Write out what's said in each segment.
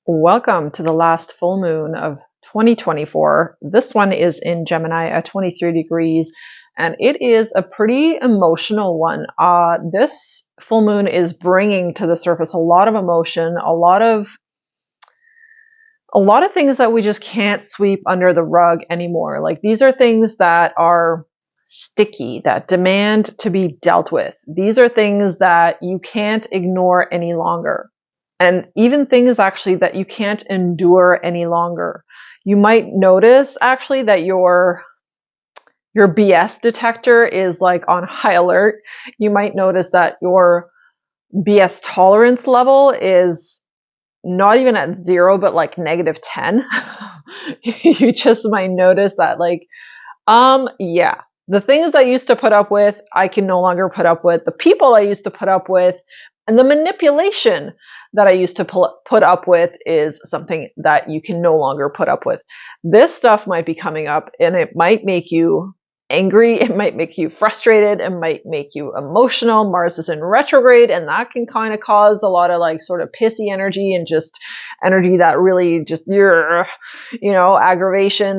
Welcome to the last full moon of 2024. This one is in Gemini at 23 degrees, and it is a pretty emotional one. This full moon is bringing to the surface a lot of emotion, a lot of things that we just can't sweep under the rug anymore. Like, these are things that are sticky, that demand to be dealt with. These are things that you can't ignore any longer. And even things actually that you can't endure any longer. You might notice actually that your BS detector is like on high alert. You might notice that your BS tolerance level is not even at 0, but like -10. You just might notice that, like, yeah, the things I used to put up with, I can no longer put up with. The people I used to put up with, and the manipulation that I used to put up with is something that you can no longer put up with. This stuff might be coming up, and it might make you angry. It might make you frustrated. It might make you emotional. Mars is in retrograde, and that can kind of cause a lot of like sort of pissy energy and just energy that really just, aggravation,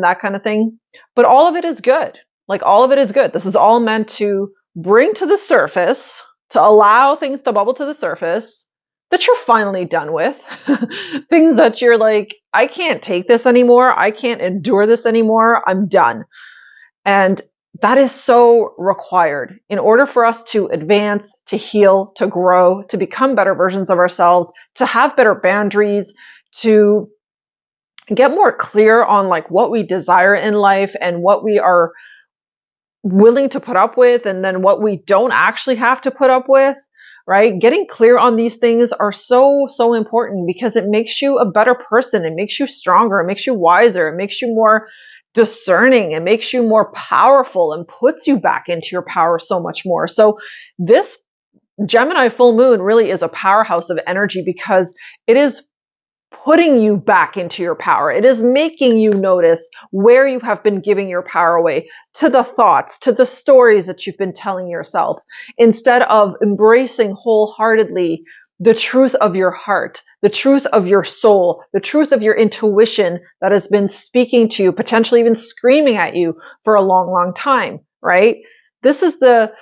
that kind of thing. But all of it is good. Like, all of it is good. This is all meant to bring to the surface, to allow things to bubble to the surface that you're finally done with. Things that you're like, I can't take this anymore. I can't endure this anymore. I'm done. And that is so required in order for us to advance, to heal, to grow, to become better versions of ourselves, to have better boundaries, to get more clear on like what we desire in life and what we are willing to put up with, and then what we don't actually have to put up with, right? Getting clear on these things are so important, because it makes you a better person. It makes you stronger. It makes you wiser. It makes you more discerning. It makes you more powerful and puts you back into your power so much more. So this Gemini full moon really is a powerhouse of energy, because it is putting you back into your power. It is making you notice where you have been giving your power away, to the thoughts, to the stories that you've been telling yourself, instead of embracing wholeheartedly the truth of your heart, the truth of your soul, the truth of your intuition that has been speaking to you, potentially even screaming at you for a long time, right? This is the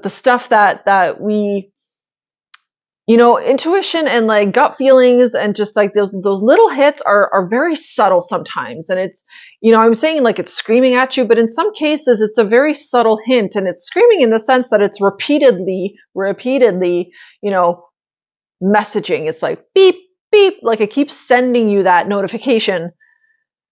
stuff that we, intuition and like gut feelings and just like those little hits are very subtle sometimes. And it's, I'm saying like it's screaming at you, but in some cases it's a very subtle hint, and it's screaming in the sense that it's repeatedly, messaging. It's like beep, beep, like it keeps sending you that notification,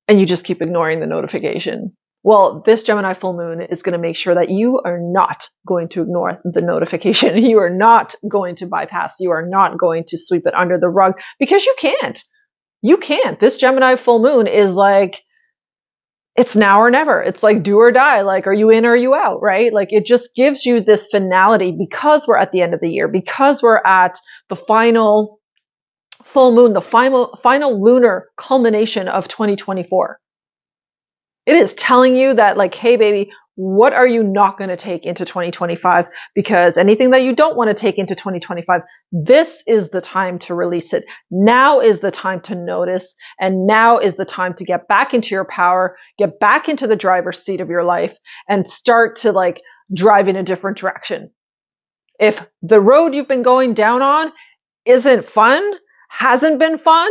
and you just keep ignoring the notification. Well, this Gemini full moon is going to make sure that you are not going to ignore the notification. You are not going to bypass. You are not going to sweep it under the rug, because you can't. You can't. This Gemini full moon is like, it's now or never. It's like do or die. Like, are you in or are you out, right? Like, it just gives you this finality, because we're at the end of the year, because we're at the final full moon, the final lunar culmination of 2024. It is telling you that, like, hey, baby, what are you not going to take into 2025? Because anything that you don't want to take into 2025, this is the time to release it. Now is the time to notice. And now is the time to get back into your power, get back into the driver's seat of your life, and start to like drive in a different direction. If the road you've been going down on isn't fun, hasn't been fun,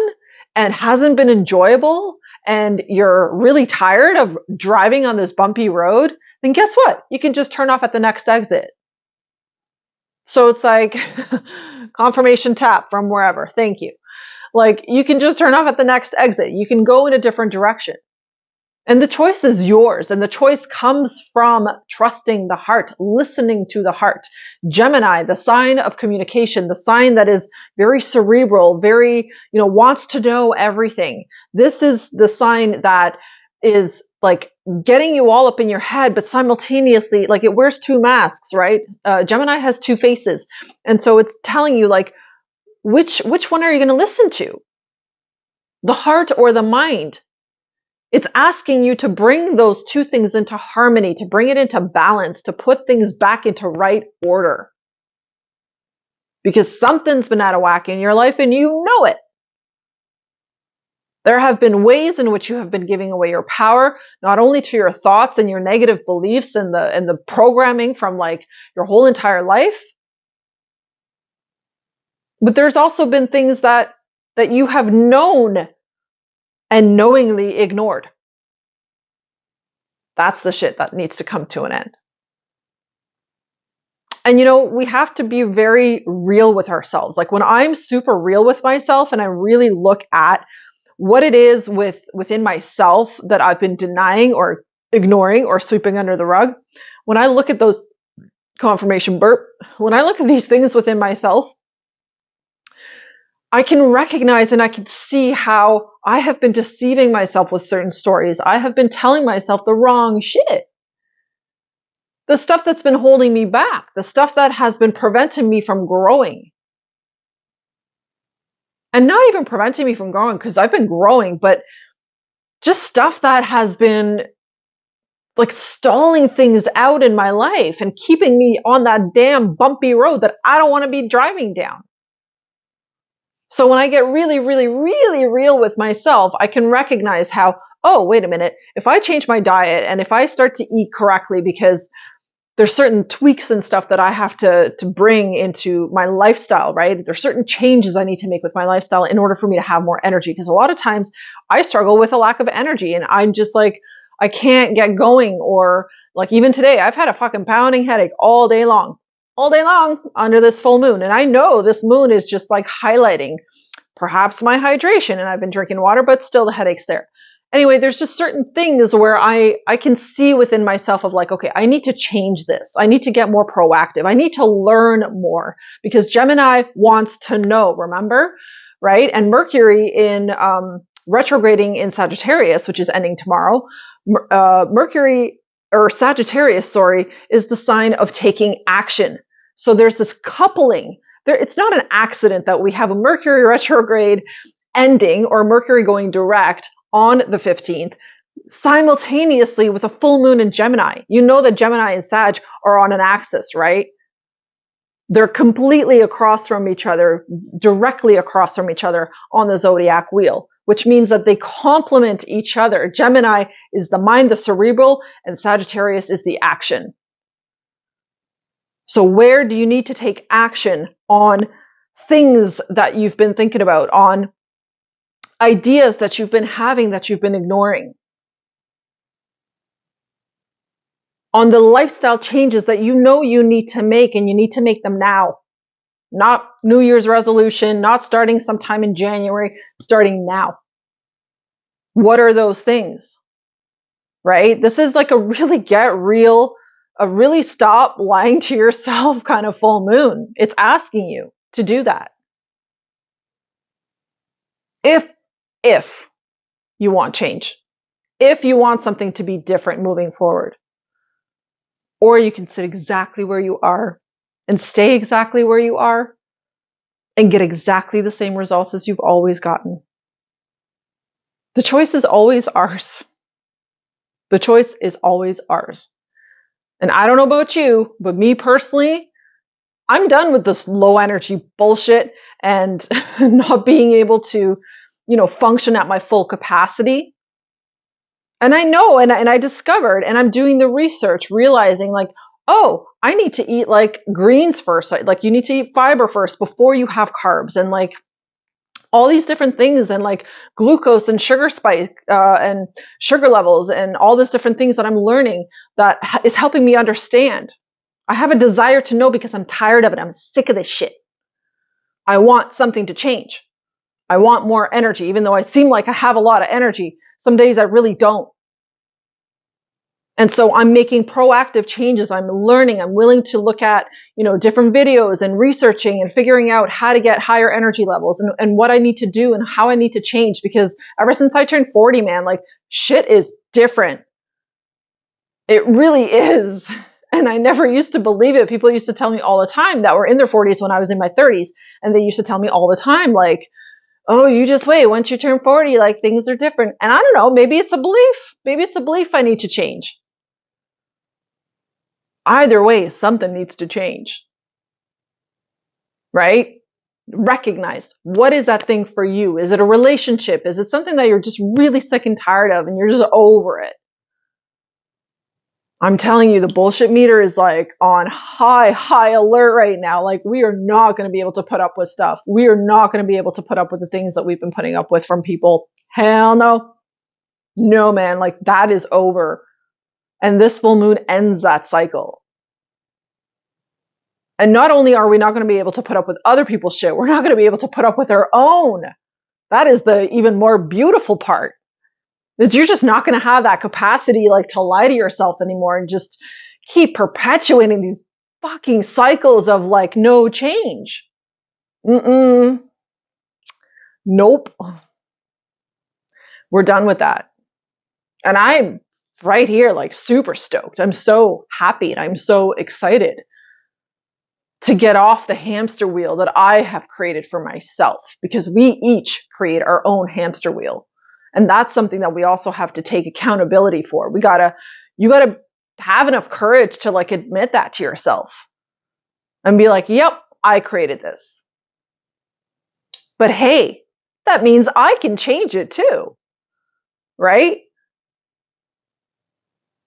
and hasn't been enjoyable, and you're really tired of driving on this bumpy road, then guess what? You can just turn off at the next exit. So it's like confirmation tap from wherever. Thank you. Like, you can just turn off at the next exit. You can go in a different direction. And the choice is yours. And the choice comes from trusting the heart, listening to the heart. Gemini, the sign of communication, the sign that is very cerebral, very, wants to know everything. This is the sign that is like getting you all up in your head, but simultaneously, like, it wears two masks, right? Gemini has two faces. And so it's telling you, like, which one are you going to listen to? The heart or the mind? It's asking you to bring those two things into harmony, to bring it into balance, to put things back into right order. Because something's been out of whack in your life and you know it. There have been ways in which you have been giving away your power, not only to your thoughts and your negative beliefs and the programming from like your whole entire life, but there's also been things that you have known and knowingly ignored. That's the shit that needs to come to an end. And we have to be very real with ourselves. Like when I'm super real with myself and I really look at what it is within myself that I've been denying or ignoring or sweeping under the rug, when I look at those confirmation burp, when I look at these things within myself, I can recognize and I can see how I have been deceiving myself with certain stories. I have been telling myself the wrong shit. The stuff that's been holding me back, the stuff that has been preventing me from growing. And not even preventing me from growing, because I've been growing, but just stuff that has been like stalling things out in my life and keeping me on that damn bumpy road that I don't want to be driving down. So when I get really, really, really real with myself, I can recognize how, oh, wait a minute, if I change my diet and if I start to eat correctly, because there's certain tweaks and stuff that I have to bring into my lifestyle, right? There's certain changes I need to make with my lifestyle in order for me to have more energy. Because a lot of times I struggle with a lack of energy and I'm just like, I can't get going. Or like even today, I've had a fucking pounding headache all day long under this full moon. And I know this moon is just like highlighting perhaps my hydration, and I've been drinking water, but still the headache's there. Anyway, there's just certain things where I can see within myself of like, okay, I need to change this. I need to get more proactive. I need to learn more because Gemini wants to know, remember? Right? And Mercury in retrograding in Sagittarius, which is ending tomorrow, Sagittarius, is the sign of taking action. So there's this coupling. It's not an accident that we have a Mercury retrograde ending or Mercury going direct on the 15th, simultaneously with a full moon in Gemini. You know that Gemini and Sag are on an axis, right? They're completely across from each other, directly across from each other on the zodiac wheel, which means that they complement each other. Gemini is the mind, the cerebral, and Sagittarius is the action. So where do you need to take action on things that you've been thinking about, on ideas that you've been having that you've been ignoring, on the lifestyle changes that you know you need to make and you need to make them now? Not New Year's resolution, not starting sometime in January, starting now. What are those things? Right? This is like a really get real, a really stop lying to yourself kind of full moon. It's asking you to do that. If you want change, if you want something to be different moving forward, or you can sit exactly where you are and stay exactly where you are and get exactly the same results as you've always gotten. The choice is always ours. The choice is always ours. And I don't know about you, but me personally, I'm done with this low energy bullshit and not being able to, function at my full capacity. And I know, and I discovered, and I'm doing the research, realizing like, oh, I need to eat like greens first. Like you need to eat fiber first before you have carbs, and like all these different things, and like glucose and sugar spike and sugar levels and all these different things that I'm learning that is helping me understand. I have a desire to know because I'm tired of it. I'm sick of this shit. I want something to change. I want more energy, even though I seem like I have a lot of energy. Some days I really don't. And so I'm making proactive changes. I'm learning. I'm willing to look at, different videos and researching and figuring out how to get higher energy levels and what I need to do and how I need to change. Because ever since I turned 40, man, like shit is different. It really is. And I never used to believe it. People used to tell me all the time that were in their 40s when I was in my 30s. And they used to tell me all the time, like, oh, you just wait. Once you turn 40, like things are different. And I don't know, maybe it's a belief. Maybe it's a belief I need to change. Either way, something needs to change. Right? Recognize, what is that thing for you? Is it a relationship? Is it something that you're just really sick and tired of and you're just over it? I'm telling you, the bullshit meter is like on high alert right now. Like, we are not going to be able to put up with stuff. We are not going to be able to put up with the things that we've been putting up with from people. Hell no. No, man, like, that is over. And this full moon ends that cycle. And not only are we not going to be able to put up with other people's shit, we're not going to be able to put up with our own. That is the even more beautiful part. Is you're just not going to have that capacity, like, to lie to yourself anymore and just keep perpetuating these fucking cycles of, like, no change. Nope. We're done with that. And I'm right here, like, super stoked. I'm so happy and I'm so excited to get off the hamster wheel that I have created for myself, because we each create our own hamster wheel. And that's something that we also have to take accountability for. You gotta have enough courage to, like, admit that to yourself and be like, yep, I created this. But hey, that means I can change it too, right?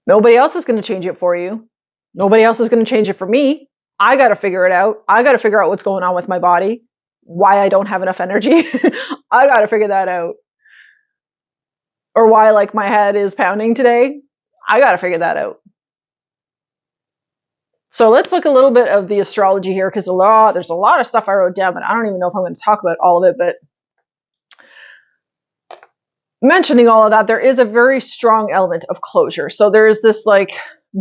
Nobody else is going to change it for you. Nobody else is going to change it for me. I got to figure it out. I got to figure out what's going on with my body, why I don't have enough energy. I got to figure that out. Or why, like, my head is pounding today. I got to figure that out. So let's look a little bit of the astrology here, because there's a lot of stuff I wrote down, but I don't even know if I'm going to talk about all of it. But mentioning all of that, there is a very strong element of closure. So there is this, like,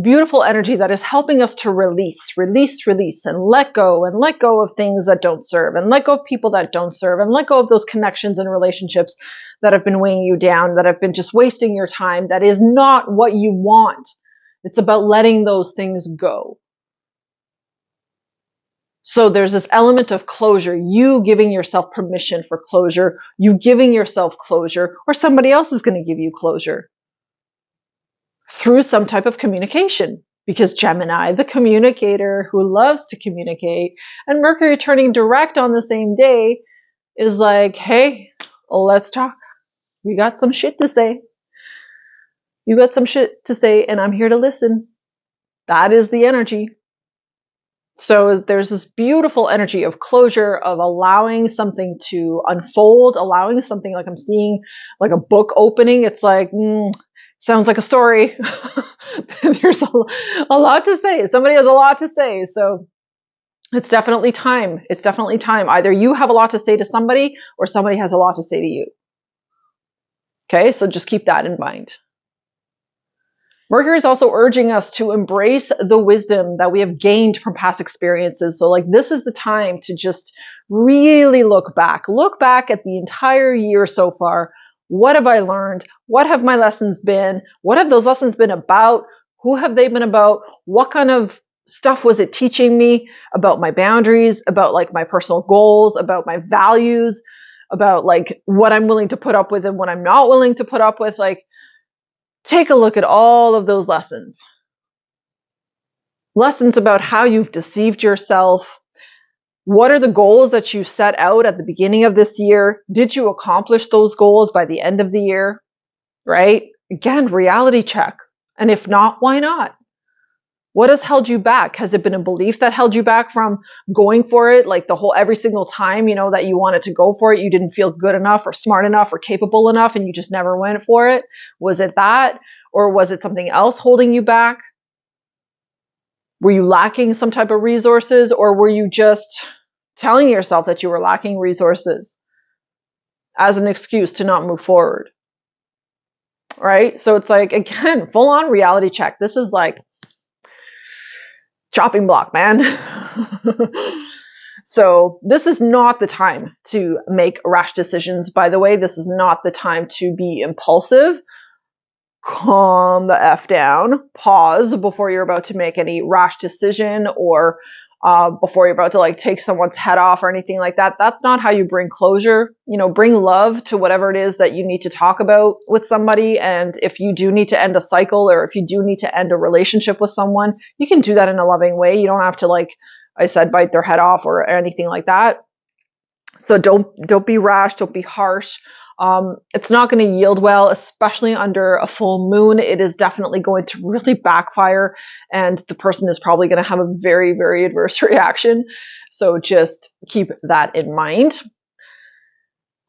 beautiful energy that is helping us to release, and let go of things that don't serve, and let go of people that don't serve, and let go of those connections and relationships that have been weighing you down, that have been just wasting your time, that is not what you want. It's about letting those things go. So there's this element of closure, you giving yourself permission for closure, you giving yourself closure, or somebody else is going to give you closure through some type of communication. Because Gemini, the communicator who loves to communicate, and Mercury turning direct on the same day, is like, hey, let's talk. We got some shit to say. You got some shit to say, and I'm here to listen. That is the energy. So there's this beautiful energy of closure, of allowing something to unfold, allowing something, like, I'm seeing like a book opening. It's like, sounds like a story. There's a lot to say. Somebody has a lot to say. So it's definitely time. It's definitely time. Either you have a lot to say to somebody, or somebody has a lot to say to you. Okay, so just keep that in mind. Mercury is also urging us to embrace the wisdom that we have gained from past experiences. So, like, this is the time to just really look back at the entire year so far. What have I learned? What have my lessons been? What have those lessons been about? Who have they been about? What kind of stuff was it teaching me about my boundaries, about, like, my personal goals, about my values, about, like, what I'm willing to put up with and what I'm not willing to put up with? Like, take a look at all of those lessons. Lessons about how you've deceived yourself. What are the goals that you set out at the beginning of this year? Did you accomplish those goals by the end of the year? Right? Again, reality check. And if not, why not? What has held you back? Has it been a belief that held you back from going for it? Like, every single time, that you wanted to go for it, you didn't feel good enough or smart enough or capable enough, and you just never went for it? Was it that? Or was it something else holding you back? Were you lacking some type of resources, or were you just telling yourself that you were lacking resources as an excuse to not move forward? Right? So it's like, again, full on reality check. This is like chopping block, man. So this is not the time to make rash decisions. By the way, this is not the time to be impulsive. Calm the F down, pause before you're about to make any rash decision, or before you're about to, like, take someone's head off or anything like that. That's not how you bring closure. Bring love to whatever it is that you need to talk about with somebody. And if you do need to end a cycle, or if you do need to end a relationship with someone, you can do that in a loving way. You don't have to, like I said, bite their head off or anything like that. So don't be rash, don't be harsh. It's not going to yield well, especially under a full moon. It is definitely going to really backfire, and the person is probably going to have a very, very adverse reaction. So just keep that in mind.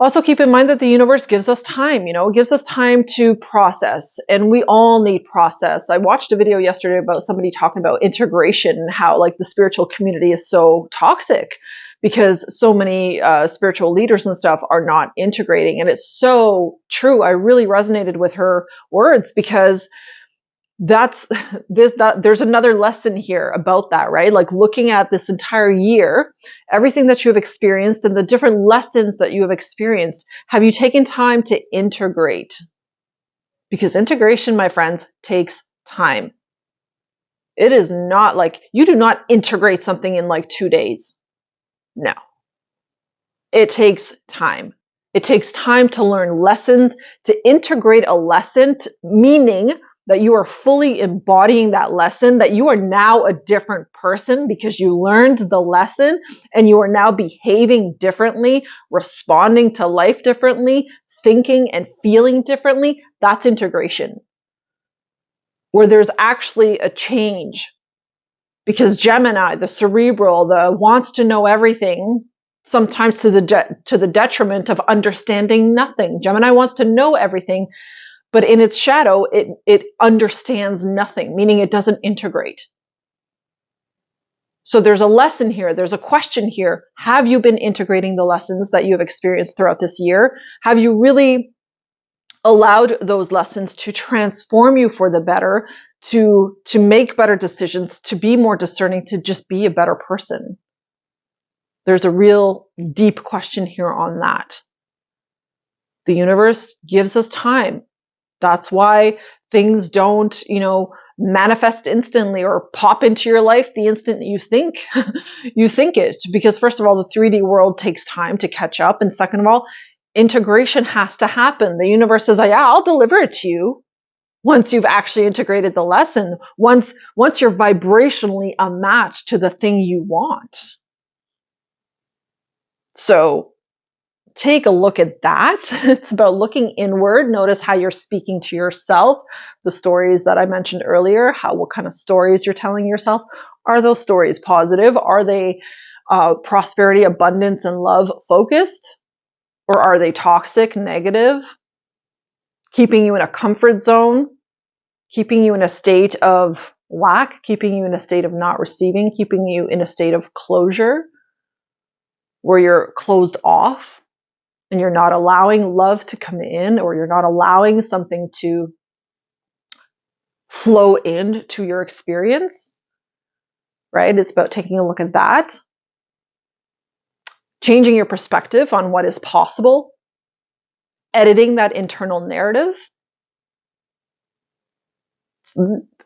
Also keep in mind that the universe gives us time, it gives us time to process, and we all need process. I watched a video yesterday about somebody talking about integration and how like the spiritual community is so toxic because so many spiritual leaders and stuff are not integrating. And it's so true. I really resonated with her words because there's another lesson here about that, right? Like looking at this entire year, everything that you have experienced and the different lessons that you have experienced, have you taken time to integrate? Because integration, my friends, takes time. It is not like you do not integrate something in like 2 days. No. It takes time. It takes time to learn lessons, to integrate a lesson, meaning that you are fully embodying that lesson, that you are now a different person because you learned the lesson and you are now behaving differently, responding to life differently, thinking and feeling differently. That's integration. Where there's actually a change. Because Gemini, the cerebral, the wants to know everything, sometimes to the detriment of understanding nothing. Gemini wants to know everything, but in its shadow, it understands nothing, meaning it doesn't integrate. So there's a lesson here. There's a question here. Have you been integrating the lessons that you have experienced throughout this year? Have you really allowed those lessons to transform you for the better, to make better decisions, to be more discerning, to just be a better person? There's a real deep question here on that. The universe gives us time. That's why things don't, manifest instantly or pop into your life the instant you think it. Because first of all, the 3D world takes time to catch up. And second of all, integration has to happen. The universe says, yeah, I'll deliver it to you once you've actually integrated the lesson, once you're vibrationally a match to the thing you want. So take a look at that. It's about looking inward. Notice how you're speaking to yourself. The stories that I mentioned earlier, what kind of stories you're telling yourself. Are those stories positive? Are they prosperity, abundance, and love focused? Or are they toxic, negative, keeping you in a comfort zone, keeping you in a state of lack, keeping you in a state of not receiving, keeping you in a state of closure, where you're closed off and you're not allowing love to come in, or you're not allowing something to flow into your experience, right? It's about taking a look at that, changing your perspective on what is possible, editing that internal narrative.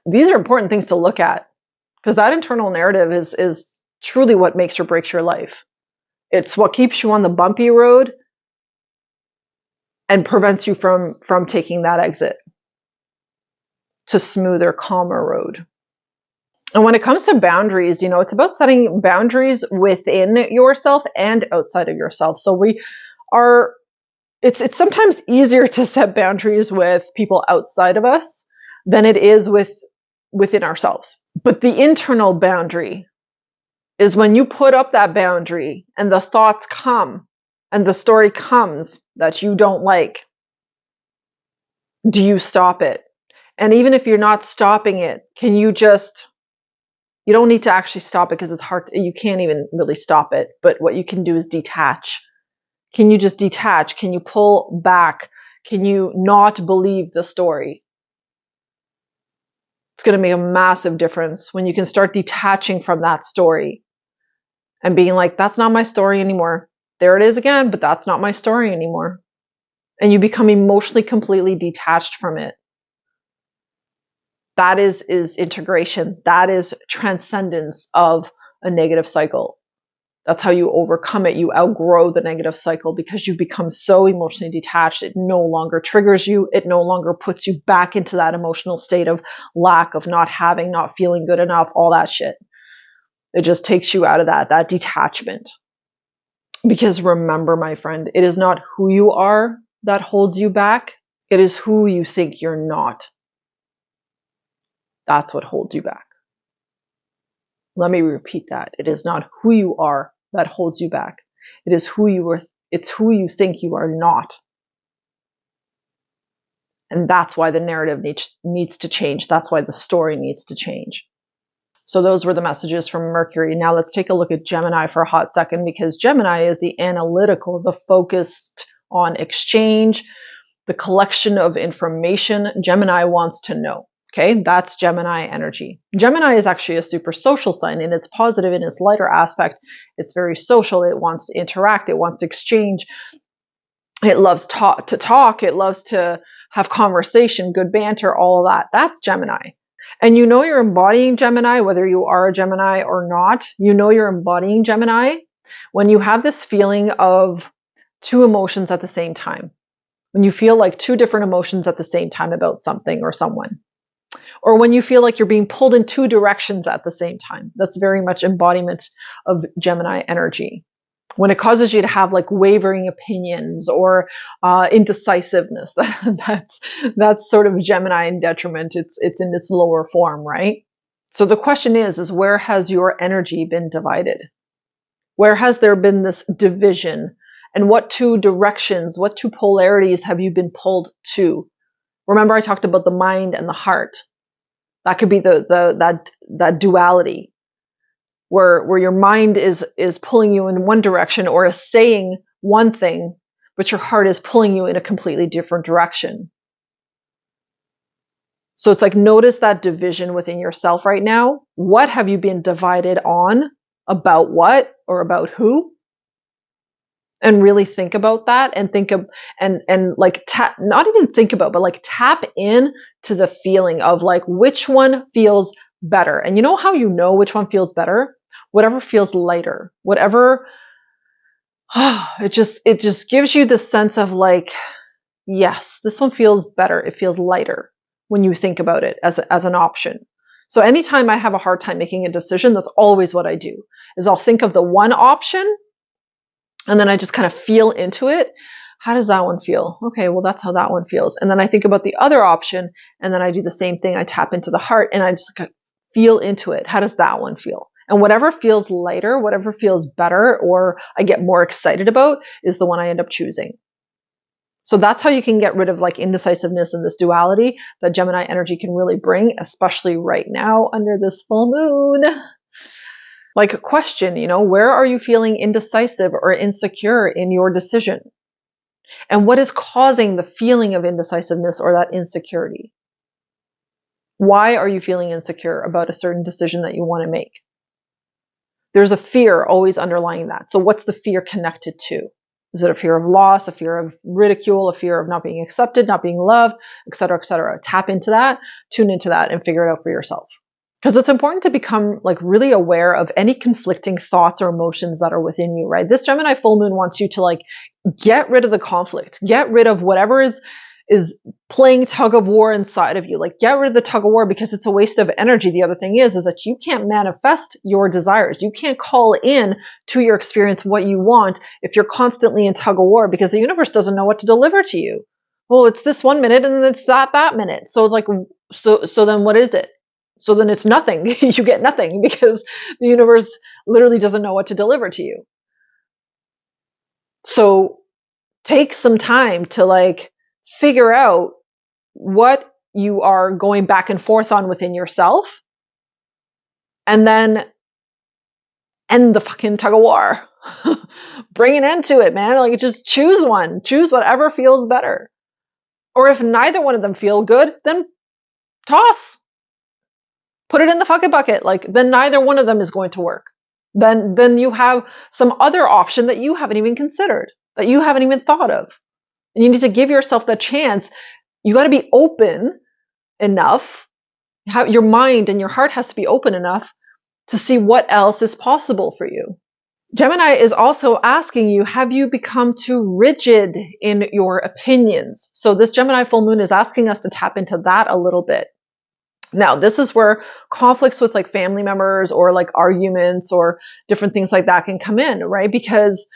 These are important things to look at, because that internal narrative is truly what makes or breaks your life. It's what keeps you on the bumpy road and prevents you from taking that exit to smoother, calmer road. And when it comes to boundaries, it's about setting boundaries within yourself and outside of yourself. So it's sometimes easier to set boundaries with people outside of us than it is within ourselves. But the internal boundary is when you put up that boundary and the thoughts come and the story comes that you don't like. Do you stop it? And even if you're not stopping it, can you you don't need to actually stop it because it's hard. You can't even really stop it. But what you can do is detach. Can you just detach? Can you pull back? Can you not believe the story? It's going to make a massive difference when you can start detaching from that story and being like, that's not my story anymore. There it is again, but that's not my story anymore. And you become emotionally completely detached from it. That is integration. That is transcendence of a negative cycle. That's how you overcome it. You outgrow the negative cycle because you've become so emotionally detached. It no longer triggers you. It no longer puts you back into that emotional state of lack, of not having, not feeling good enough, all that shit. It just takes you out of that detachment. Because remember, my friend, it is not who you are that holds you back. It is who you think you're not. That's what holds you back. Let me repeat that. It is not who you are that holds you back. It is it's who you think you are not. And that's why the narrative needs to change. That's why the story needs to change. So those were the messages from Mercury. Now let's take a look at Gemini for a hot second, because Gemini is the analytical, the focused on exchange, the collection of information. Gemini wants to know. Okay, that's Gemini energy. Gemini is actually a super social sign, and it's positive in its lighter aspect. It's very social. It wants to interact. It wants to exchange. It loves to talk. It loves to have conversation, good banter, all of that. That's Gemini. And you know you're embodying Gemini, whether you are a Gemini or not. You know you're embodying Gemini when you have this feeling of two emotions at the same time. When you feel like two different emotions at the same time about something or someone. Or when you feel like you're being pulled in two directions at the same time. That's very much embodiment of Gemini energy. When it causes you to have like wavering opinions or indecisiveness, that's sort of Gemini in detriment. It's in its lower form, right? So the question is where has your energy been divided? Where has there been this division? And what two directions, what two polarities have you been pulled to? Remember I talked about the mind and the heart. That could be that duality. Where your mind is pulling you in one direction or is saying one thing, but your heart is pulling you in a completely different direction. So it's like, notice that division within yourself right now. What have you been divided on? About what or about who? And really think about that and think of, and like not even think about, but like tap in to the feeling of like, which one feels better. And you know how you know which one feels better? Whatever feels lighter, whatever, it just gives you the sense of like, yes, this one feels better. It feels lighter when you think about it as an option. So anytime I have a hard time making a decision, that's always what I do, is I'll think of the one option and then I just kind of feel into it. How does that one feel? Okay, well, that's how that one feels. And then I think about the other option and then I do the same thing. I tap into the heart and I just feel into it. How does that one feel? And whatever feels lighter, whatever feels better, or I get more excited about is the one I end up choosing. So that's how you can get rid of like indecisiveness and this duality that Gemini energy can really bring, especially right now under this full moon. Like a question, where are you feeling indecisive or insecure in your decision? And what is causing the feeling of indecisiveness or that insecurity? Why are you feeling insecure about a certain decision that you want to make? There's a fear always underlying that. So what's the fear connected to? Is it a fear of loss, a fear of ridicule, a fear of not being accepted, not being loved, et cetera, et cetera? Tap into that, tune into that, and figure it out for yourself. Because it's important to become like really aware of any conflicting thoughts or emotions that are within you, right? This Gemini full moon wants you to like get rid of the conflict, get rid of whatever is playing tug of war inside of you. Like get rid of the tug of war because it's a waste of energy. The other thing is that you can't manifest your desires. You can't call in to your experience what you want if you're constantly in tug of war, because the universe doesn't know what to deliver to you. Well, it's this 1 minute and then it's that minute. So it's like, so then what is it? So then it's nothing. You get nothing because the universe literally doesn't know what to deliver to you. So take some time to like figure out what you are going back and forth on within yourself, and then end the fucking tug of war. Bring an end to it, man. Like just choose one. Choose whatever feels better. Or if neither one of them feel good, then toss. Put it in the fucking bucket. Like then neither one of them is going to work. Then you have some other option that you haven't even considered, that you haven't even thought of. And you need to give yourself that chance. You got to be open enough. Your mind and your heart has to be open enough to see what else is possible for you. Gemini is also asking you, have you become too rigid in your opinions? So this Gemini full moon is asking us to tap into that a little bit. Now, this is where conflicts with like family members or like arguments or different things like that can come in, right? Because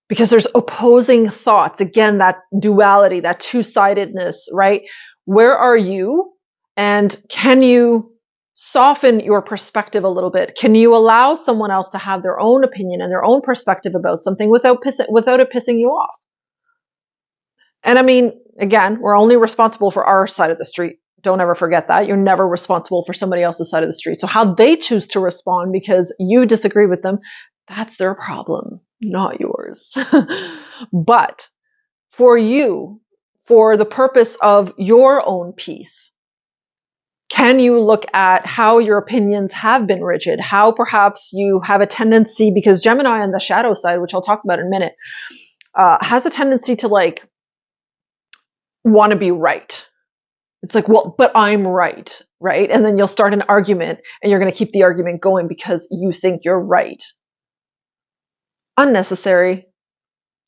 because there's opposing thoughts. Again, that duality, that two-sidedness, right? Where are you? And can you soften your perspective a little bit? Can you allow someone else to have their own opinion and their own perspective about something without it pissing you off? And I mean, again, we're only responsible for our side of the street. Don't ever forget that. You're never responsible for somebody else's side of the street. So how they choose to respond because you disagree with them, that's their problem, not yours. But for you, for the purpose of your own peace, can you look at how your opinions have been rigid? How perhaps you have a tendency, because Gemini on the shadow side, which I'll talk about in a minute, has a tendency to like want to be right. It's like, well, but I'm right, right? And then you'll start an argument and you're going to keep the argument going because you think you're right. Unnecessary.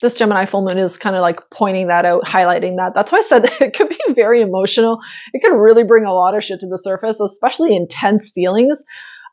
This Gemini full moon is kind of like pointing that out, highlighting that. That's why I said that it could be very emotional. It could really bring a lot of shit to the surface, especially intense feelings.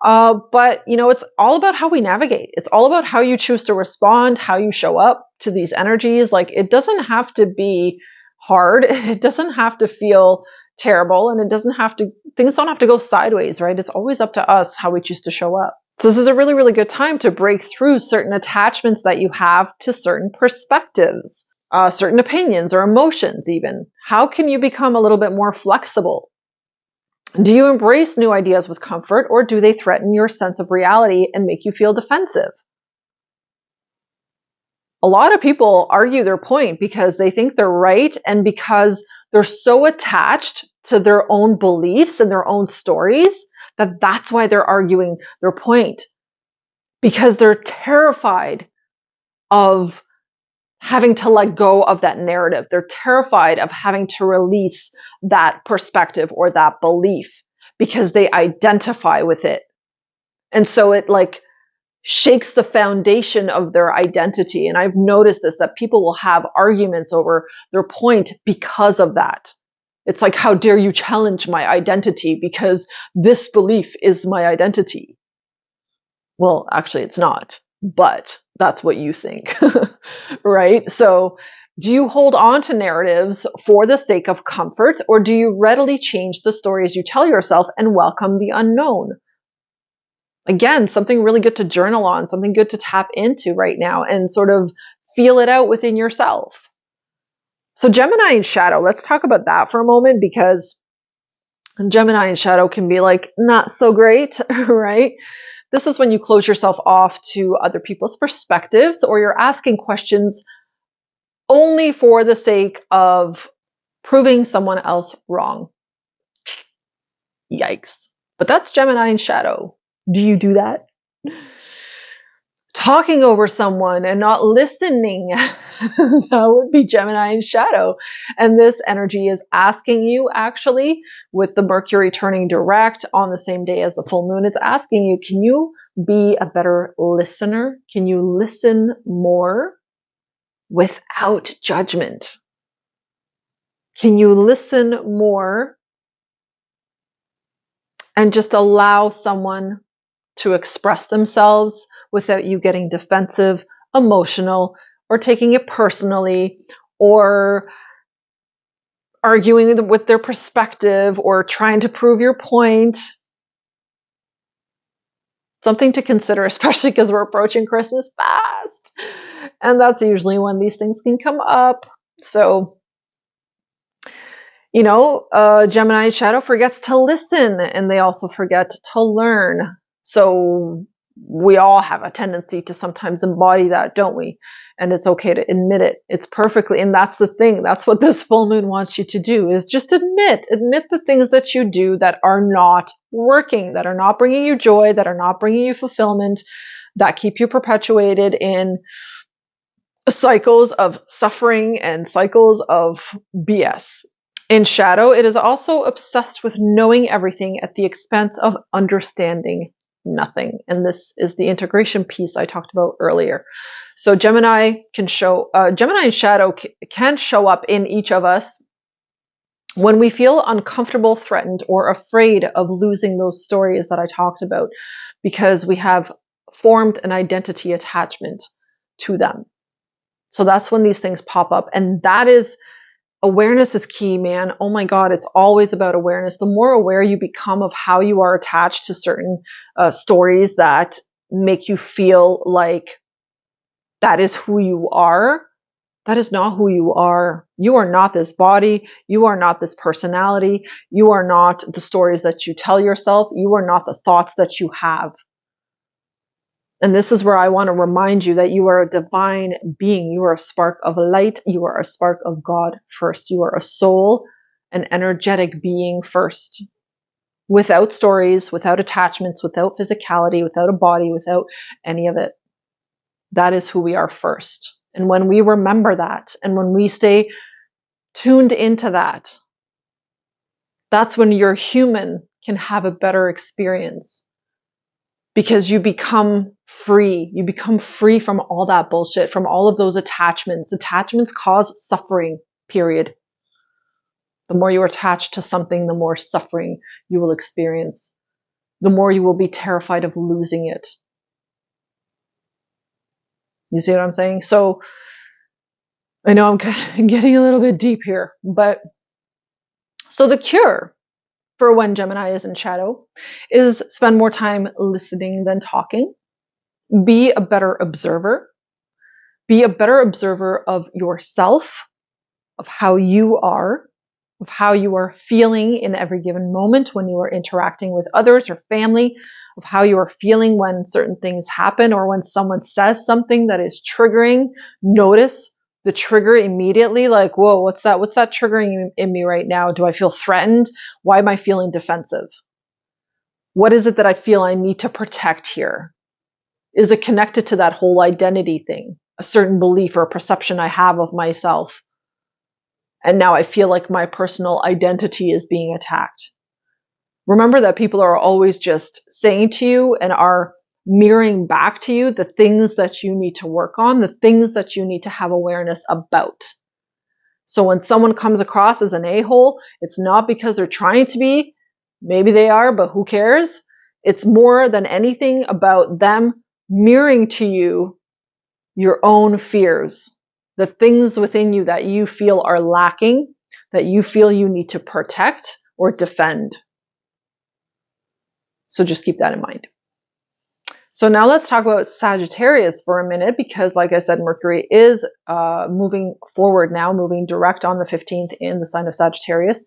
But, you know, it's all about how we navigate. It's all about how you choose to respond, how you show up to these energies. Like, it doesn't have to be hard. It doesn't have to feel terrible, and it doesn't have to, things don't have to go sideways, right? It's always up to us how we choose to show up. So this is a really, really good time to break through certain attachments that you have to certain perspectives, certain opinions or emotions even. How can you become a little bit more flexible? Do you embrace new ideas with comfort, or do they threaten your sense of reality and make you feel defensive? A lot of people argue their point because they think they're right, and because they're so attached to their own beliefs and their own stories that that's why they're arguing their point, because they're terrified of having to let go of that narrative. They're terrified of having to release that perspective or that belief because they identify with it. And so it like shakes the foundation of their identity. And I've noticed this, that people will have arguments over their point because of that. It's like, how dare you challenge my identity because this belief is my identity. Well, actually it's not, but that's what you think, right? So do you hold on to narratives for the sake of comfort, or do you readily change the stories you tell yourself and welcome the unknown? Again, something really good to journal on, something good to tap into right now and sort of feel it out within yourself. So Gemini and shadow, let's talk about that for a moment, because Gemini and shadow can be like not so great, right? This is when you close yourself off to other people's perspectives, or you're asking questions only for the sake of proving someone else wrong. Yikes. But that's Gemini and shadow. Do you do that? Talking over someone and not listening, that would be Gemini and shadow. And this energy is asking you, actually, with the Mercury turning direct on the same day as the full moon, it's asking you, can you be a better listener? Can you listen more without judgment? Can you listen more and just allow someone to express themselves without you getting defensive, emotional, or taking it personally, or arguing with their perspective, or trying to prove your point? Something to consider, especially because we're approaching Christmas fast. And that's usually when these things can come up. So, you know, Gemini shadow forgets to listen, and they also forget to learn. So we all have a tendency to sometimes embody that, don't we? And it's okay to admit it. It's perfectly, and that's the thing. That's what this full moon wants you to do, is just admit the things that you do that are not working, that are not bringing you joy, that are not bringing you fulfillment, that keep you perpetuated in cycles of suffering and cycles of BS. In shadow, it is also obsessed with knowing everything at the expense of understanding nothing. And this is the integration piece I talked about earlier. So Gemini and shadow can show up in each of us when we feel uncomfortable, threatened, or afraid of losing those stories that I talked about, because we have formed an identity attachment to them. So that's when these things pop up. And that is, awareness is key, man. Oh my God, it's always about awareness. The more aware you become of how you are attached to certain stories that make you feel like that is who you are, that is not who you are. You are not this body. You are not this personality. You are not the stories that you tell yourself. You are not the thoughts that you have. And this is where I want to remind you that you are a divine being. You are a spark of light. You are a spark of God first. You are a soul, an energetic being first. Without stories, without attachments, without physicality, without a body, without any of it. That is who we are first. And when we remember that, and when we stay tuned into that, that's when your human can have a better experience. Because you become free. You become free from all that bullshit, from all of those attachments. Attachments cause suffering, period. The more you're attached to something, the more suffering you will experience. The more you will be terrified of losing it. You see what I'm saying? So, I know I'm kind of getting a little bit deep here, but so the cure for when Gemini is in shadow is spend more time listening than talking. Be a better observer. Be a better observer of yourself, of how you are feeling in every given moment when you are interacting with others or family, of how you are feeling when certain things happen or when someone says something that is triggering. Notice the trigger immediately, like, whoa, what's that triggering in me right now? Do I feel threatened? Why am I feeling defensive? What is it that I feel I need to protect here? Is it connected to that whole identity thing? A certain belief or a perception I have of myself. And now I feel like my personal identity is being attacked. Remember that people are always just saying to you and are mirroring back to you the things that you need to work on, the things that you need to have awareness about. So when someone comes across as an a-hole, it's not because they're trying to be. Maybe they are, but who cares? It's more than anything about them mirroring to you your own fears, the things within you that you feel are lacking, that you feel you need to protect or defend. So just keep that in mind. So now let's talk about Sagittarius for a minute, because like I said, Mercury is moving forward now, moving direct on the 15th in the sign of Sagittarius.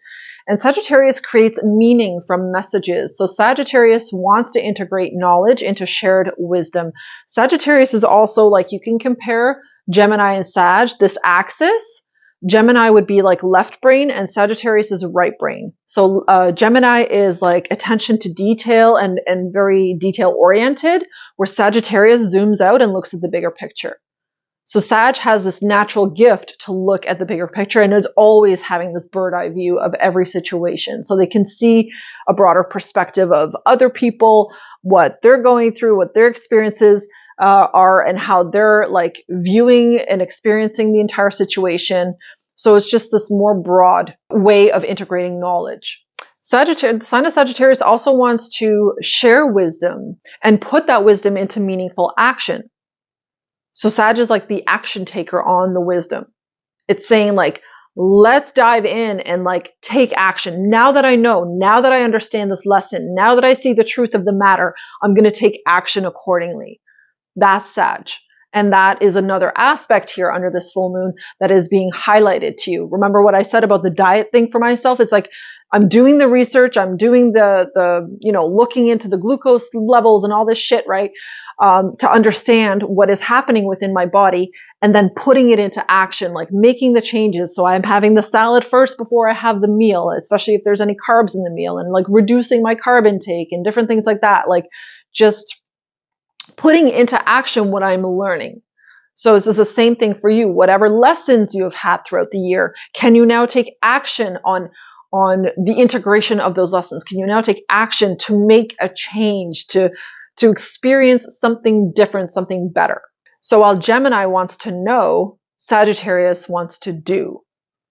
And Sagittarius creates meaning from messages. So Sagittarius wants to integrate knowledge into shared wisdom. Sagittarius is also, like, you can compare Gemini and Sag, this axis. Gemini would be like left brain and Sagittarius is right brain. So Gemini is like attention to detail and very detail oriented, where Sagittarius zooms out and looks at the bigger picture. So Sag has this natural gift to look at the bigger picture and is always having this bird eye view of every situation. So they can see a broader perspective of other people, what they're going through, what their experiences are, and how they're like viewing and experiencing the entire situation. So it's just this more broad way of integrating knowledge. The sign of Sagittarius also wants to share wisdom and put that wisdom into meaningful action. So Sag is like the action taker on the wisdom. It's saying like, let's dive in and like take action. Now that I know, now that I understand this lesson, now that I see the truth of the matter, I'm going to take action accordingly. That's Sag. And that is another aspect here under this full moon that is being highlighted to you. Remember what I said about the diet thing for myself? It's like, I'm doing the research, I'm doing the looking into the glucose levels and all this shit, right? To understand what is happening within my body and then putting it into action, like making the changes. So I'm having the salad first before I have the meal, especially if there's any carbs in the meal, and like reducing my carb intake and different things like that. Like just putting into action what I'm learning. So this is the same thing for you. Whatever lessons you have had throughout the year, can you now take action on the integration of those lessons? Can you now take action to make a change, to experience something different, something better? So while Gemini wants to know, Sagittarius wants to do.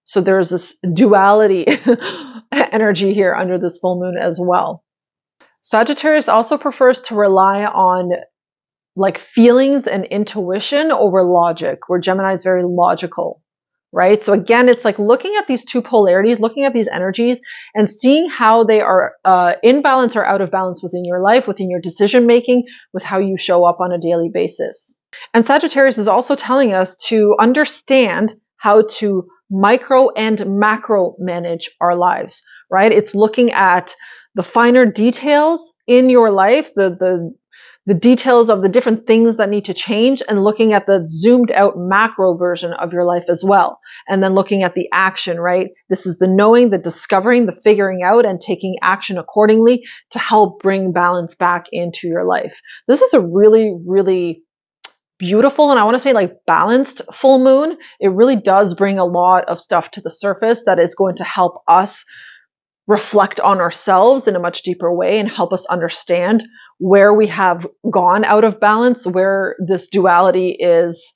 So there's this duality energy here under this full moon as well. Sagittarius also prefers to rely on like feelings and intuition over logic, where Gemini is very logical, right? So again, it's like looking at these two polarities, looking at these energies and seeing how they are in balance or out of balance within your life, within your decision making, with how you show up on a daily basis. And Sagittarius is also telling us to understand how to micro and macro manage our lives, right? It's looking at the finer details in your life, the details of the different things that need to change, and looking at the zoomed out macro version of your life as well. And then looking at the action, right? This is the knowing, the discovering, the figuring out, and taking action accordingly to help bring balance back into your life. This is a really, really beautiful, and I want to say like balanced full moon. It really does bring a lot of stuff to the surface that is going to help us reflect on ourselves in a much deeper way and help us understand where we have gone out of balance, where this duality is,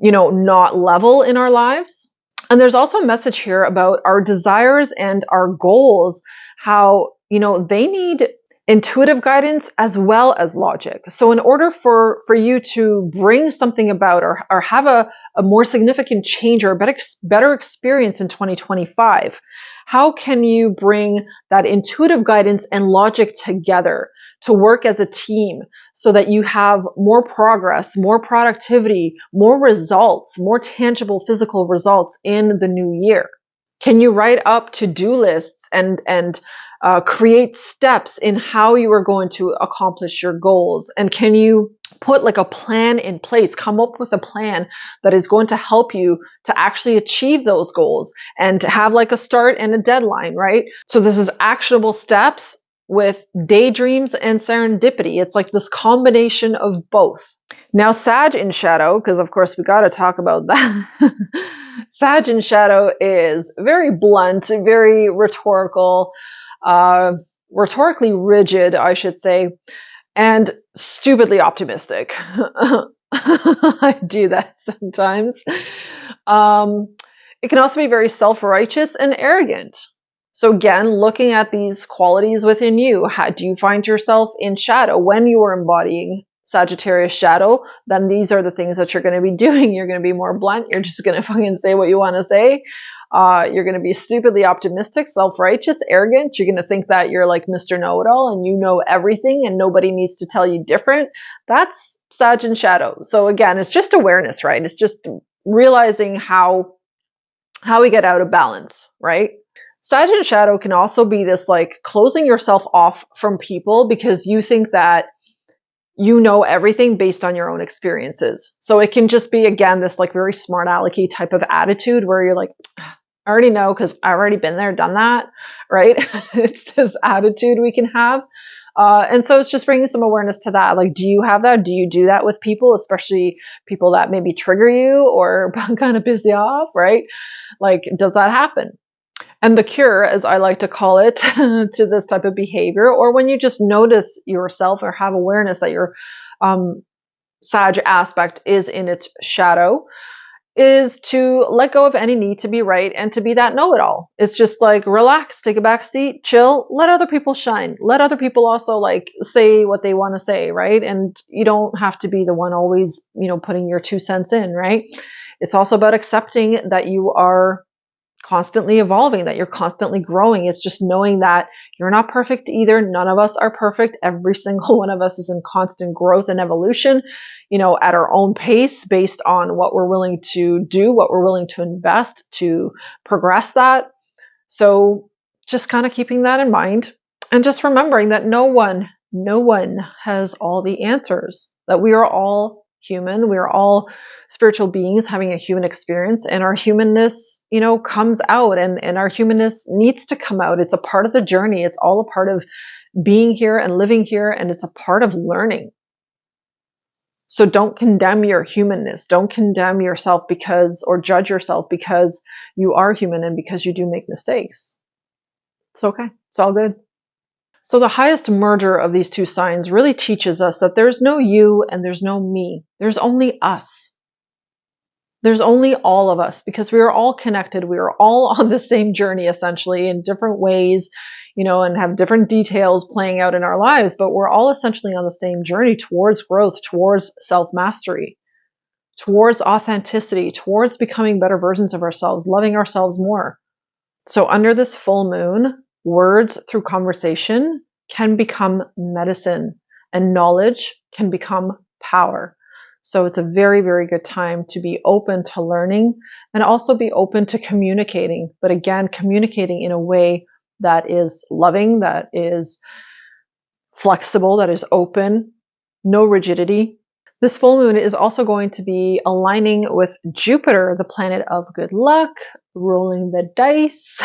not level in our lives. And there's also a message here about our desires and our goals, how, they need intuitive guidance as well as logic. So in order for you to bring something about or have a more significant change or a better experience in 2025, how can you bring that intuitive guidance and logic together to work as a team so that you have more progress, more productivity, more results, more tangible physical results in the new year? Can you write up to-do lists and create steps in how you are going to accomplish your goals? And can you put like a plan in place, come up with a plan that is going to help you to actually achieve those goals and to have like a start and a deadline, right? So this is actionable steps with daydreams and serendipity. It's like this combination of both. Now, Sag in shadow, because of course we got to talk about that. Sag in shadow is very blunt, very rhetorical, rhetorically rigid, I should say, and stupidly optimistic. I do that sometimes. It can also be very self-righteous and arrogant. So again, looking at these qualities within you, how do you find yourself in shadow? When you are embodying Sagittarius shadow, then these are the things that you're going to be doing. You're going to be more blunt. You're just going to fucking say what you want to say. You're going to be stupidly optimistic, self-righteous, arrogant. You're going to think that you're like Mr. Know-it-all and you know everything and nobody needs to tell you different. That's Sag in shadow. So again, it's just awareness, right? It's just realizing how we get out of balance, right? Sag in shadow can also be this like closing yourself off from people because you think that you know everything based on your own experiences. So it can just be, again, this like very smart alecky type of attitude where you're like, I already know because I've already been there, done that, right? It's this attitude we can have. And so it's just bringing some awareness to that. Like, do you have that? Do you do that with people, especially people that maybe trigger you or kind of piss you off, right? Like, does that happen? And the cure, as I like to call it, to this type of behavior, or when you just notice yourself or have awareness that your Sag aspect is in its shadow, is to let go of any need to be right and to be that know-it-all. It's just like relax, take a back seat, chill, let other people shine. Let other people also like say what they want to say, right? And you don't have to be the one always, putting your 2 cents in, right? It's also about accepting that you are constantly evolving, that you're constantly growing. It's just knowing that you're not perfect either. None of us are perfect. Every single one of us is in constant growth and evolution, at our own pace based on what we're willing to do, what we're willing to invest to progress that. So just kind of keeping that in mind and just remembering that no one has all the answers, that we are all human. We are all spiritual beings having a human experience, and our humanness, comes out and our humanness needs to come out. It's a part of the journey. It's all a part of being here and living here, and it's a part of learning. So don't condemn your humanness. Don't condemn yourself or judge yourself because you are human and because you do make mistakes. It's okay. It's all good. So the highest merger of these two signs really teaches us that there's no you and there's no me. There's only us. There's only all of us because we are all connected. We are all on the same journey, essentially, in different ways, you know, and have different details playing out in our lives, but we're all essentially on the same journey towards growth, towards self-mastery, towards authenticity, towards becoming better versions of ourselves, loving ourselves more. So under this full moon, words through conversation can become medicine, and knowledge can become power. So it's a very, very good time to be open to learning and also be open to communicating. But again, communicating in a way that is loving, that is flexible, that is open, no rigidity. This full moon is also going to be aligning with Jupiter, the planet of good luck, rolling the dice,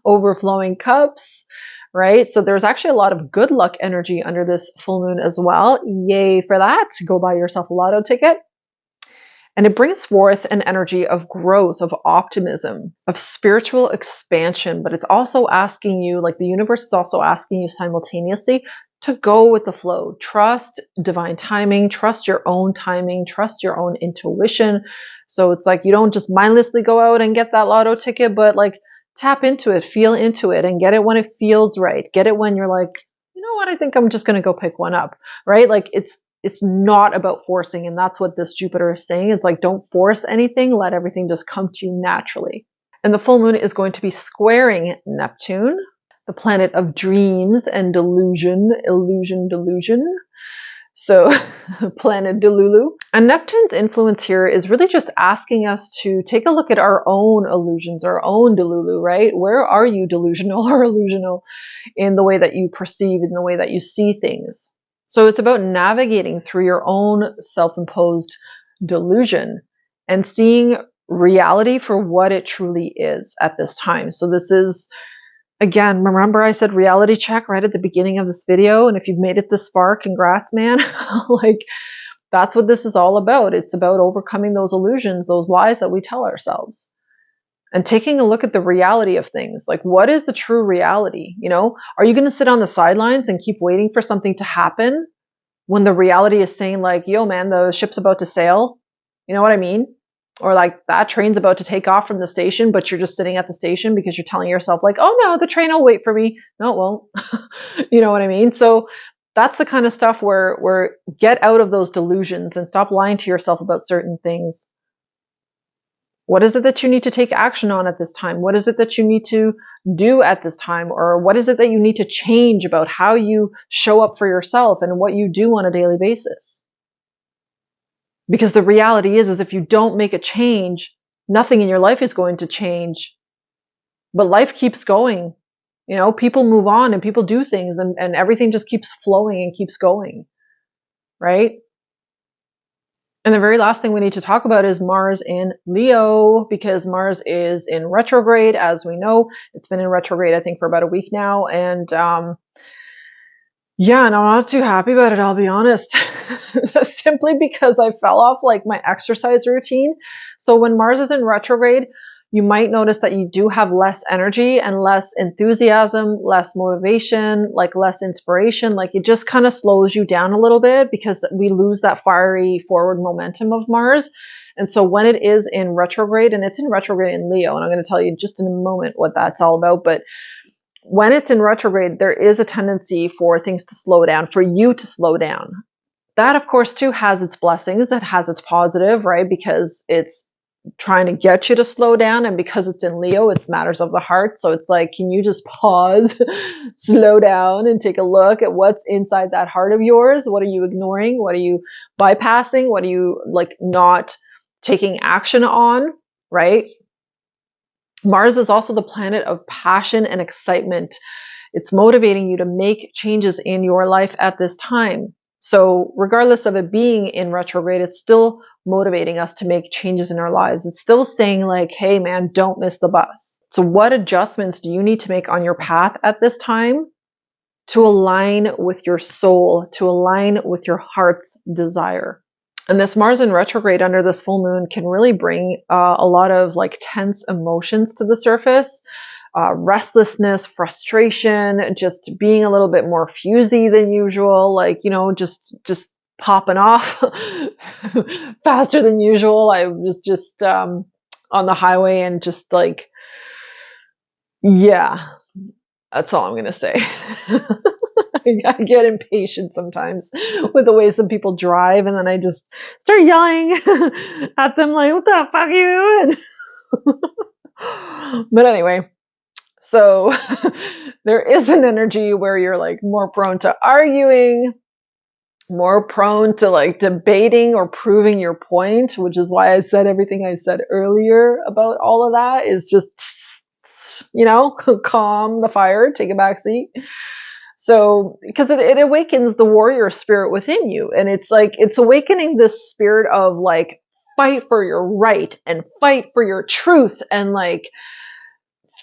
overflowing cups, right? So there's actually a lot of good luck energy under this full moon as well. Yay for that. Go buy yourself a lotto ticket. And it brings forth an energy of growth, of optimism, of spiritual expansion. But it's also asking you, like the universe is also asking you simultaneously to go with the flow. Trust divine timing, trust your own timing, trust your own intuition. So it's like you don't just mindlessly go out and get that lotto ticket, but like tap into it, feel into it, and get it when it feels right. Get it when you're like, you know what, I think I'm just going to go pick one up, right? Like it's not about forcing. And that's what this Jupiter is saying. It's like, don't force anything. Let everything just come to you naturally. And the full moon is going to be squaring Neptune, the planet of dreams and delusion. So planet Delulu. And Neptune's influence here is really just asking us to take a look at our own illusions, our own Delulu, right? Where are you delusional or illusional in the way that you perceive, in the way that you see things? So it's about navigating through your own self-imposed delusion and seeing reality for what it truly is at this time. So this is, again, remember I said reality check right at the beginning of this video. And if you've made it this far, congrats, man. Like, that's what this is all about. It's about overcoming those illusions, those lies that we tell ourselves. And taking a look at the reality of things. Like, what is the true reality? You know, are you going to sit on the sidelines and keep waiting for something to happen when the reality is saying like, yo, man, the ship's about to sail? You know what I mean? Or like that train's about to take off from the station, but you're just sitting at the station because you're telling yourself like, oh no, the train will wait for me. No, it won't. You know what I mean? So that's the kind of stuff where get out of those delusions and stop lying to yourself about certain things. What is it that you need to take action on at this time? What is it that you need to do at this time? Or what is it that you need to change about how you show up for yourself and what you do on a daily basis? Because the reality is if you don't make a change, nothing in your life is going to change. But life keeps going. You know, people move on and people do things and everything just keeps flowing and keeps going. Right? And the very last thing we need to talk about is Mars in Leo, because Mars is in retrograde, as we know. It's been in retrograde, I think, for about a week now. And yeah, and I'm not too happy about it, I'll be honest. Simply because I fell off like my exercise routine. So when Mars is in retrograde, you might notice that you do have less energy and less enthusiasm, less motivation, like less inspiration. Like it just kind of slows you down a little bit because we lose that fiery forward momentum of Mars. And so when it is in retrograde, and it's in retrograde in Leo, and I'm going to tell you just in a moment what that's all about, but when it's in retrograde, there is a tendency for things to slow down, for you to slow down. That, of course, too, has its blessings. It has its positive, right? Because it's trying to get you to slow down, and because it's in Leo, it's matters of the heart. So it's like, can you just pause, slow down, and take a look at what's inside that heart of yours? What are you ignoring? What are you bypassing? What are you like not taking action on, right? Mars is also the planet of passion and excitement. It's motivating you to make changes in your life at this time. So regardless of it being in retrograde, it's still motivating us to make changes in our lives. It's still saying like, hey man, don't miss the bus. So what adjustments do you need to make on your path at this time to align with your soul, to align with your heart's desire? And this Mars in retrograde under this full moon can really bring a lot of like tense emotions to the surface. Restlessness, frustration, just being a little bit more fusy than usual, like, you know, just popping off faster than usual. I was just on the highway and just like, yeah, That's all I'm going to say. I get impatient sometimes with the way some people drive, and then I just start yelling at them like, what the fuck are you doing? But anyway, so there is an energy where you're like more prone to arguing, more prone to like debating or proving your point, which is why I said everything I said earlier about all of that is just, you know, calm the fire, take a back seat. So, because it awakens the warrior spirit within you. And it's like, it's awakening this spirit of like, fight for your right and fight for your truth and like,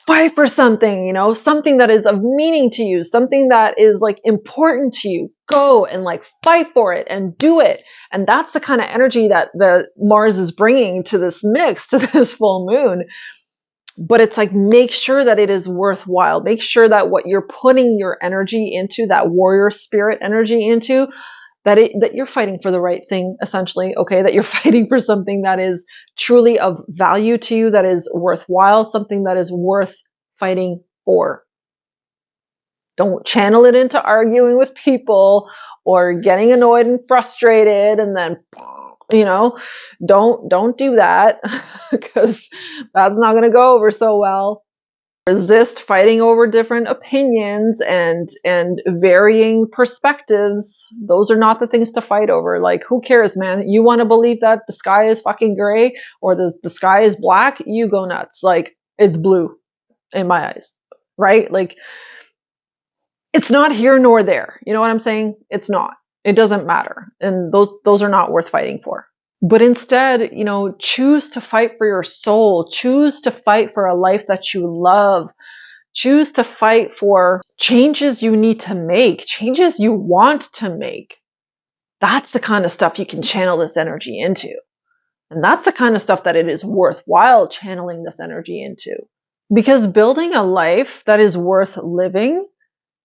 fight for something, you know, something that is of meaning to you, something that is like important to you. Go and like fight for it and do it. And that's the kind of energy that the Mars is bringing to this mix, to this full moon. But it's like, make sure that it is worthwhile. Make sure that what you're putting your energy into, that warrior spirit energy into, that you're fighting for the right thing, essentially, okay? That you're fighting for something that is truly of value to you, that is worthwhile, something that is worth fighting for. Don't channel it into arguing with people or getting annoyed and frustrated and then, you know, don't do that because that's not going to go over so well. Resist fighting over different opinions and varying perspectives. Those are not the things to fight over. Like, who cares, man? You want to believe that the sky is fucking gray or the sky is black? You go nuts. Like, it's blue in my eyes, right? Like, it's not here nor there. You know what I'm saying? It's not. It doesn't matter. And those are not worth fighting for. But instead, you know, choose to fight for your soul. Choose to fight for a life that you love. Choose to fight for changes you need to make, changes you want to make. That's the kind of stuff you can channel this energy into. And that's the kind of stuff that it is worthwhile channeling this energy into. Because building a life that is worth living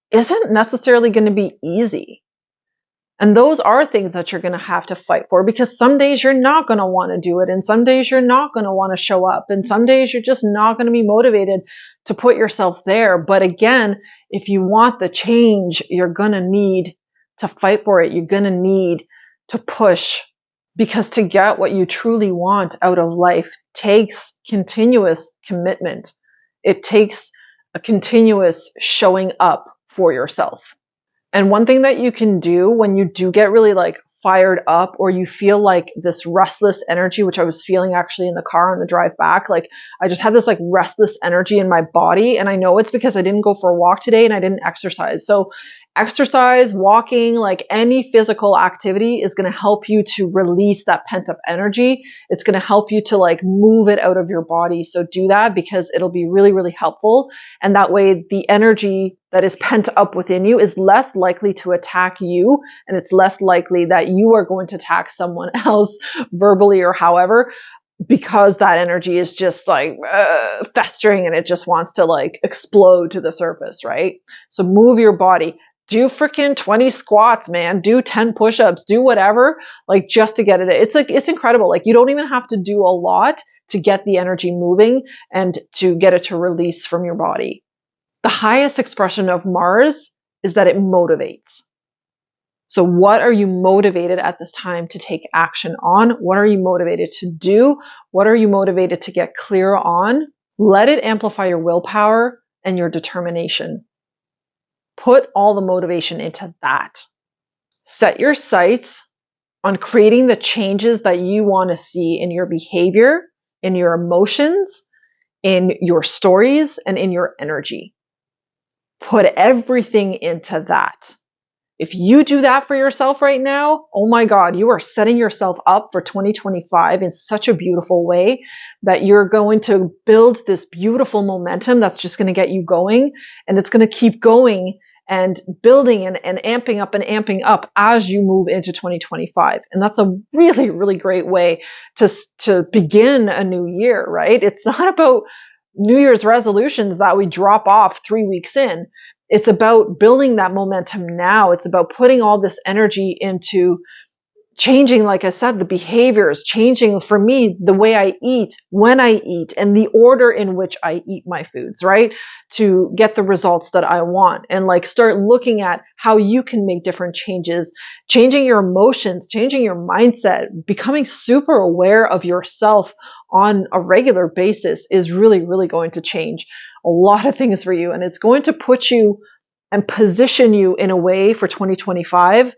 isn't necessarily going to be easy. And those are things that you're going to have to fight for, because some days you're not going to want to do it. And some days you're not going to want to show up. And some days you're just not going to be motivated to put yourself there. But again, if you want the change, you're going to need to fight for it. You're going to need to push, because to get what you truly want out of life takes continuous commitment. It takes a continuous showing up for yourself. And one thing that you can do when you do get really like fired up, or you feel like this restless energy, which I was feeling actually in the car on the drive back, like I just had this like restless energy in my body. And I know it's because I didn't go for a walk today and I didn't exercise. So exercise, walking, like any physical activity is going to help you to release that pent up energy. It's going to help you to like move it out of your body. So do that, because it'll be really, really helpful. And that way the energy that is pent up within you is less likely to attack you. And it's less likely that you are going to attack someone else verbally or however, because that energy is just like festering and it just wants to like explode to the surface, right? So move your body. Do freaking 20 squats, man. Do 10 push-ups. Do whatever, like just to get it. It's like, it's incredible. Like you don't even have to do a lot to get the energy moving and to get it to release from your body. The highest expression of Mars is that it motivates. So what are you motivated at this time to take action on? What are you motivated to do? What are you motivated to get clear on? Let it amplify your willpower and your determination. Put all the motivation into that. Set your sights on creating the changes that you want to see in your behavior, in your emotions, in your stories, and in your energy. Put everything into that. If you do that for yourself right now, oh my God, you are setting yourself up for 2025 in such a beautiful way that you're going to build this beautiful momentum that's just going to get you going, and it's going to keep going and building and amping up as you move into 2025. And that's a really, really great way to begin a new year, right? It's not about New Year's resolutions that we drop off 3 weeks in. It's about building that momentum now. It's about putting all this energy into changing, like I said, the behaviors, changing for me, the way I eat, when I eat, and the order in which I eat my foods, right? To get the results that I want, and like start looking at how you can make different changes, changing your emotions, changing your mindset, becoming super aware of yourself on a regular basis is really, really going to change a lot of things for you. And it's going to put you and position you in a way for 2025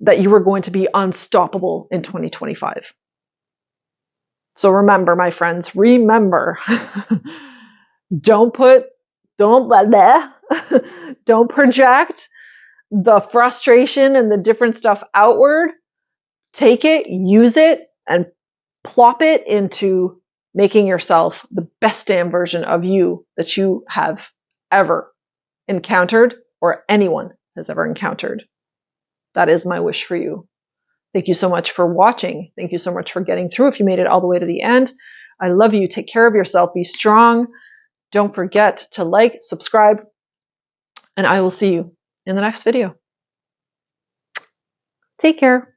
that you are going to be unstoppable in 2025. So remember, my friends, remember, don't project the frustration and the different stuff outward. Take it, use it, and plop it into making yourself the best damn version of you that you have ever encountered or anyone has ever encountered. That is my wish for you. Thank you so much for watching. Thank you so much for getting through if you made it all the way to the end. I love you. Take care of yourself. Be strong. Don't forget to like, subscribe, and I will see you in the next video. Take care.